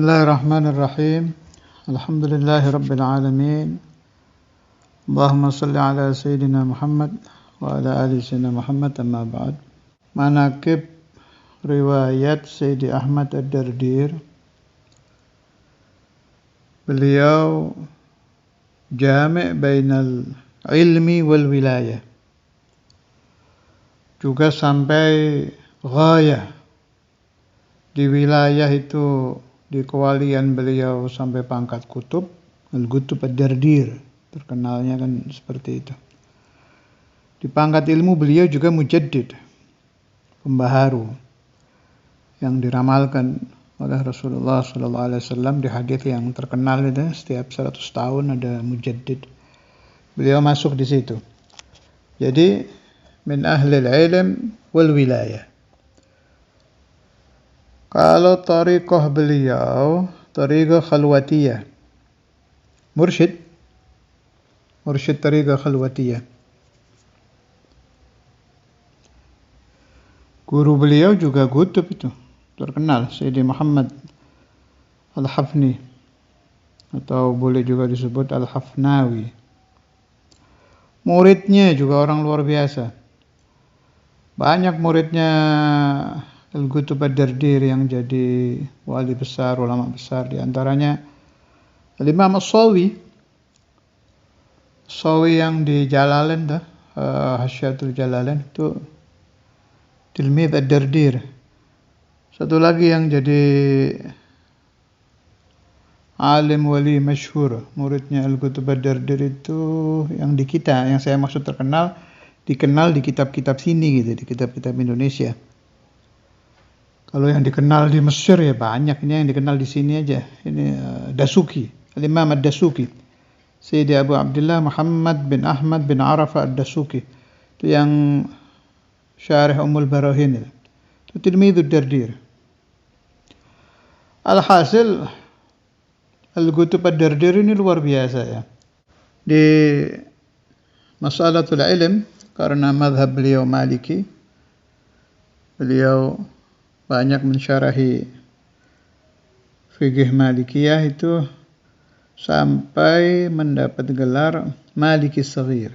Bismillahirrahmanirrahim. Alhamdulillahi Rabbil Alamin. Allahumma salli ala Sayyidina Muhammad wa ala ali Sayyidina Muhammad, amma ba'd. Manaqib riwayat Sayyidi Ahmad Ad-Dardir. Beliau jami' bainal ilmi wal wilayah. Juga sampai ghayah. Di wilayah itu, di kewalian beliau sampai pangkat kutub, al-Qutb Ad-Dardir, terkenalnya kan seperti itu. Di pangkat ilmu beliau juga mujaddid, pembaharu, yang diramalkan oleh Rasulullah SAW di hadis yang terkenal itu, setiap 100 tahun ada mujaddid. Beliau masuk di situ. Jadi min ahli al-ilm wal wilayah. Kalau tariqah beliau, tariqah khalwatiyah. Mursyid tariqah khalwatiyah. Guru beliau juga kutub itu, terkenal, Sayyidi Muhammad Al-Hafni, atau boleh juga disebut Al-Hafnawi. Muridnya juga orang luar biasa. Banyak muridnya Al-Qutb Ad-Dardir yang jadi wali besar, ulama besar. Di antaranya Al-Imam As-Sawi yang di Jalalain, Hasyiatul Jalalain, itu tilmidz Ad-Dardir. Satu lagi yang jadi alim wali masyhur, muridnya Al-Qutb Ad-Dardir itu yang di kita, yang saya maksud dikenal di kitab-kitab sini gitu, di kitab-kitab Indonesia. Kalau yang dikenal di Mesir ya banyak, ini yang dikenal di sini aja. Ini Dasuki, Al-Imam Ad-Dasuki. Sayyidi Abu Abdullah Muhammad bin Ahmad bin Arafah Ad-Dasuki. Itu yang syarih Ummul Barahin. Itu tilmidz Ad-Dardir. Alhasil Al-Qutb Ad-Dardir ini luar biasa ya. Di masalatul ilm, karena mazhab beliau Maliki, beliau banyak mensyarahi fikih Malikiyah itu sampai mendapat gelar Maliki Shaghir.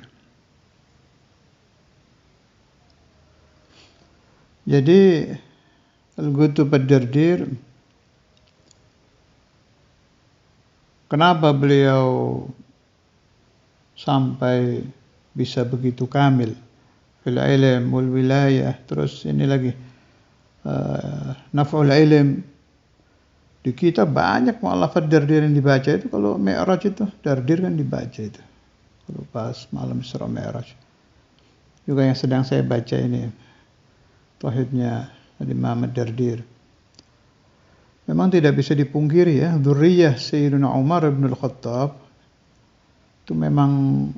Jadi Al-Qutb Ad-Dardir, kenapa beliau sampai bisa begitu kamil fil ilm wal wilayah, terus ini lagi naf'ul ilm. Di kita banyak mu'allafat Dardir yang dibaca itu. Kalau Mi'raj itu Dardir kan dibaca itu, kalau pas malam Isra Mi'raj. Juga yang sedang saya baca ini tauhidnya Imam Ad-Dardir. Memang tidak bisa dipungkiri ya, dzurriyyah Sayyidina Umar bin Al-Khattab itu memang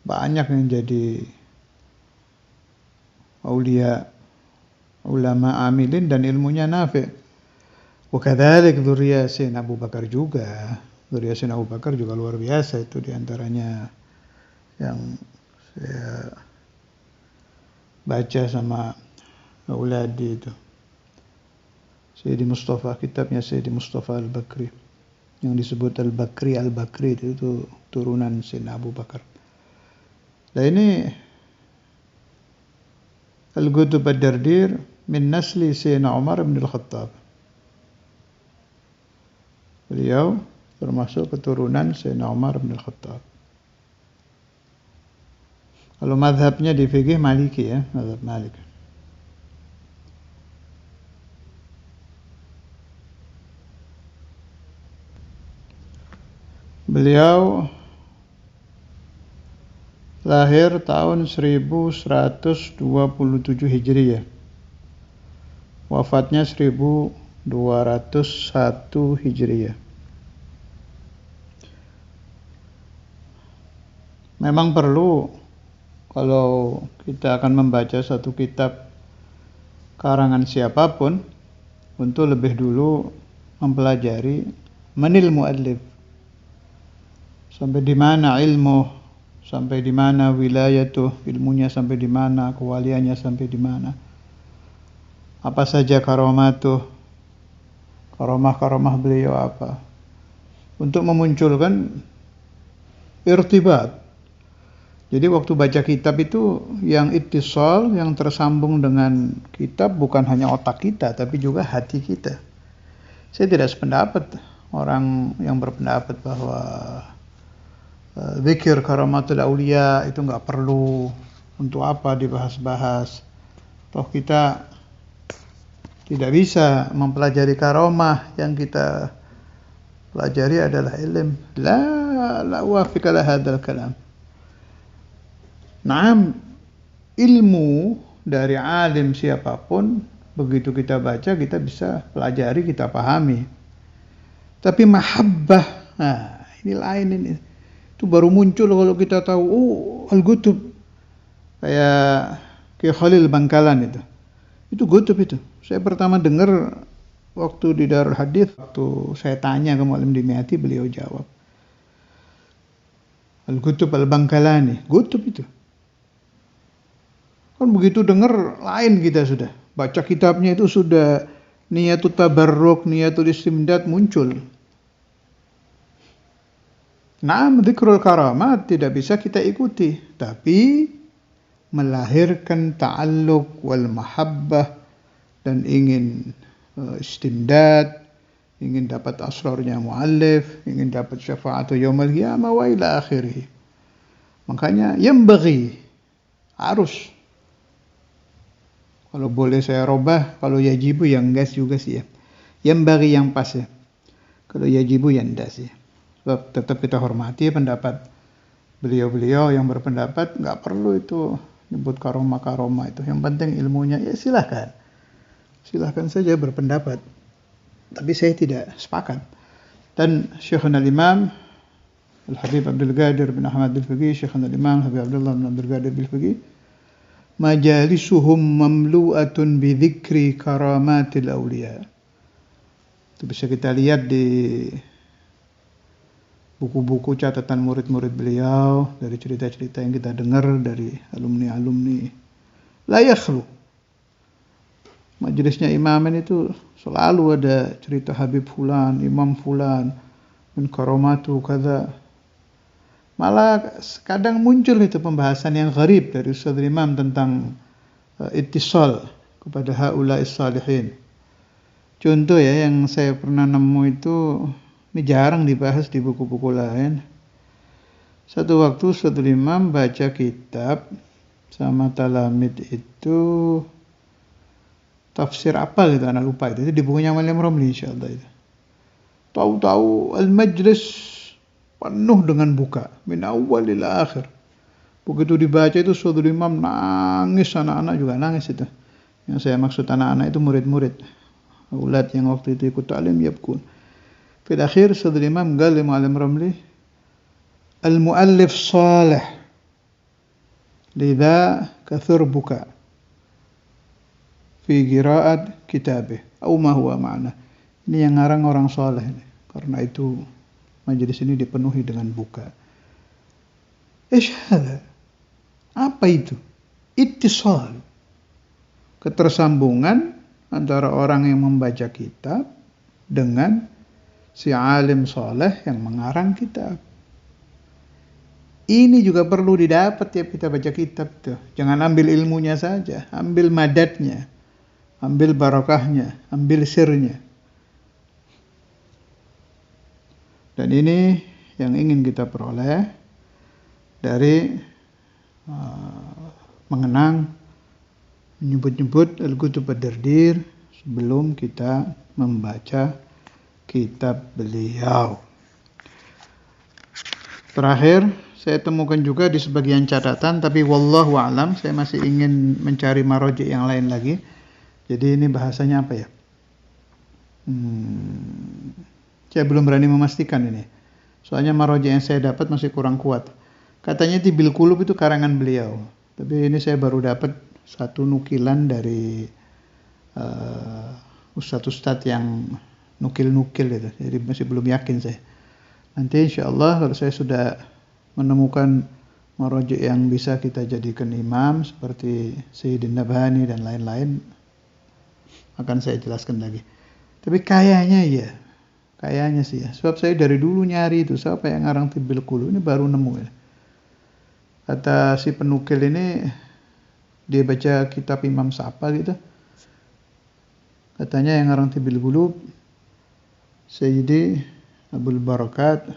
banyak yang jadi aulia, ulama amilin dan ilmunya nafi'. Wa kadzalik dzurriyyah Sayyidina Abu Bakar juga. Dzurriyyah Sayyidina Abu Bakar juga luar biasa, itu diantaranya yang saya baca sama auladi itu. Sayyidi Mustafa, kitabnya Sayyidi Mustafa Al-Bakri yang disebut Al-Bakri itu turunan Sayyidina Abu Bakar. Nah ini Al-Qutb Ad-Dardir min nasli Sayyidina Umar bin Al-Khattab. Beliau termasuk keturunan Sayyidina Umar bin Al-Khattab. Kalau mazhabnya di fikih Maliki ya, mazhab Malik. Beliau lahir tahun 1127 Hijriyah. Wafatnya 1201 Hijriyah. Memang perlu kalau kita akan membaca satu kitab karangan siapapun untuk lebih dulu mempelajari manil muallif. Sampai di mana ilmu, sampai di mana wilayah tuh, ilmunya sampai di mana, kewaliannya sampai di mana. Apa saja karamatuh, karomah-karomah beliau apa. Untuk memunculkan irtibat. Jadi waktu baca kitab itu yang ittisal, yang tersambung dengan kitab bukan hanya otak kita, tapi juga hati kita. Saya tidak sependapat orang yang berpendapat bahwa zikir karamatul aulia itu nggak perlu, untuk apa dibahas-bahas. Toh kita tidak bisa mempelajari karomah, yang kita pelajari adalah ilm. La uwafiq ala hadzal kalam. Naam, ilmu dari alim siapapun, begitu kita baca, kita bisa pelajari, kita pahami. Tapi mahabbah, nah ini lain ini. Itu baru muncul kalau kita tahu, al-gutub. Kayak Khalil Bangkalan itu. Itu gutub itu. Saya pertama dengar waktu di Darul Hadits, waktu saya tanya ke Mu'allim Dimyati, beliau jawab. Al-Gutub Al-Bangkalani, gutub itu. Kan begitu dengar lain kita sudah. Baca kitabnya itu sudah niatut tabarruk, niatul istimdad muncul. Nah, dzikrul karamat tidak bisa kita ikuti, tapi melahirkan ta'alluq wal mahabbah dan ingin istimdad, ingin dapat asrarnya muallif, ingin dapat syafaatu yaumil qiyamah wa ila akhirih. Makanya yanbaghi, harus, kalau boleh saya robah, kalau yajibu yang gas juga sih ya. Yanbaghi yang pas ya. Kalau yajibu yang das ya. Sebab tetap kita hormati pendapat beliau-beliau yang berpendapat nggak perlu itu nyebut karomah-karomah itu. Yang penting ilmunya, ya silahkan. Silahkan saja berpendapat. Tapi saya tidak sepakat. Dan Syekhuna al-Imam Al-Habib Abdul Qadir bin Ahmad Al-Fiqih, Syekhuna al-Imam Habib Abdullah bin Abdul Qadir Al-Fiqih, majalisuhum mamlu'atun bi dzikri karamatil awliya. Itu bisa kita lihat di buku-buku catatan murid-murid beliau, dari cerita-cerita yang kita dengar dari alumni-alumni. La yakhlu. Majelisnya imaman itu selalu ada cerita Habib Fulan, Imam Fulan, min karamatu kada. Malah kadang muncul itu pembahasan yang gharib dari Ustaz Imam tentang ittisal kepada haula'is salihin. Contoh ya, yang saya pernah nemu itu, ini jarang dibahas di buku-buku lain. Satu waktu Ustaz Imam baca kitab sama talamid itu, tafsir apa gitu, anak lupa itu di bukunya Malam Romli insyaallah itu. Tahu-tahu al-majlis penuh dengan buka min awal ila akhir. Begitu dibaca itu Ustaz Imam nangis, anak-anak juga nangis itu. Yang saya maksud anak-anak itu murid-murid, aulad yang waktu itu ikut ta'lim yabkun. Fil akhir Ustaz Imam qala Mu'allim Ramli, al-muallif salih lidha kathur buka fi qira'at kitabih atau ma huwa ma'na. Ini yang ngarang orang saleh ini. Karena itu majelis ini dipenuhi dengan buka. Hada? Apa itu? Ittisal. Ketersambungan antara orang yang membaca kitab dengan si alim soleh yang mengarang kitab. Ini juga perlu didapat ya kita baca kitab tuh. Jangan ambil ilmunya saja, ambil madatnya, ambil barokahnya, ambil sirnya. Dan ini yang ingin kita peroleh dari mengenang, menyebut-nyebut al-kutub ad-dardir sebelum kita membaca kitab beliau. Terakhir, saya temukan juga di sebagian catatan, tapi wallahu a'lam, saya masih ingin mencari marojik yang lain lagi. Jadi ini bahasanya apa ya? Saya belum berani memastikan ini. Soalnya marojik yang saya dapat masih kurang kuat. Katanya Tibil Qulub itu karangan beliau. Tapi ini saya baru dapat satu nukilan dari ustadz-ustadz yang nukil-nukil itu. Jadi masih belum yakin saya. Nanti insyaallah kalau saya sudah menemukan marojik yang bisa kita jadikan imam seperti Sayyidin Nabhani dan lain-lain, akan saya jelaskan lagi. Tapi kayaknya sih ya. Sebab saya dari dulu nyari itu, siapa yang ngarang Tibbil Qulub, ini baru nemu ya. Kata si penukil ini, dia baca kitab Imam Sa'pa gitu. Katanya yang ngarang Tibbil Qulub Sayyidi Abul Barakat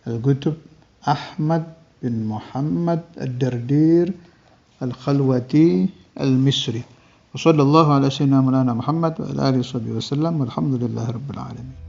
Al-Qutb Ahmad bin Muhammad Ad-Dardir Al-Khalwati Al-Misri. Wa sallallahu ala sayyidina Maulana Muhammad wa ala alihi wa sahbihi wa sallam. Walhamdulillahi rabbil alamin.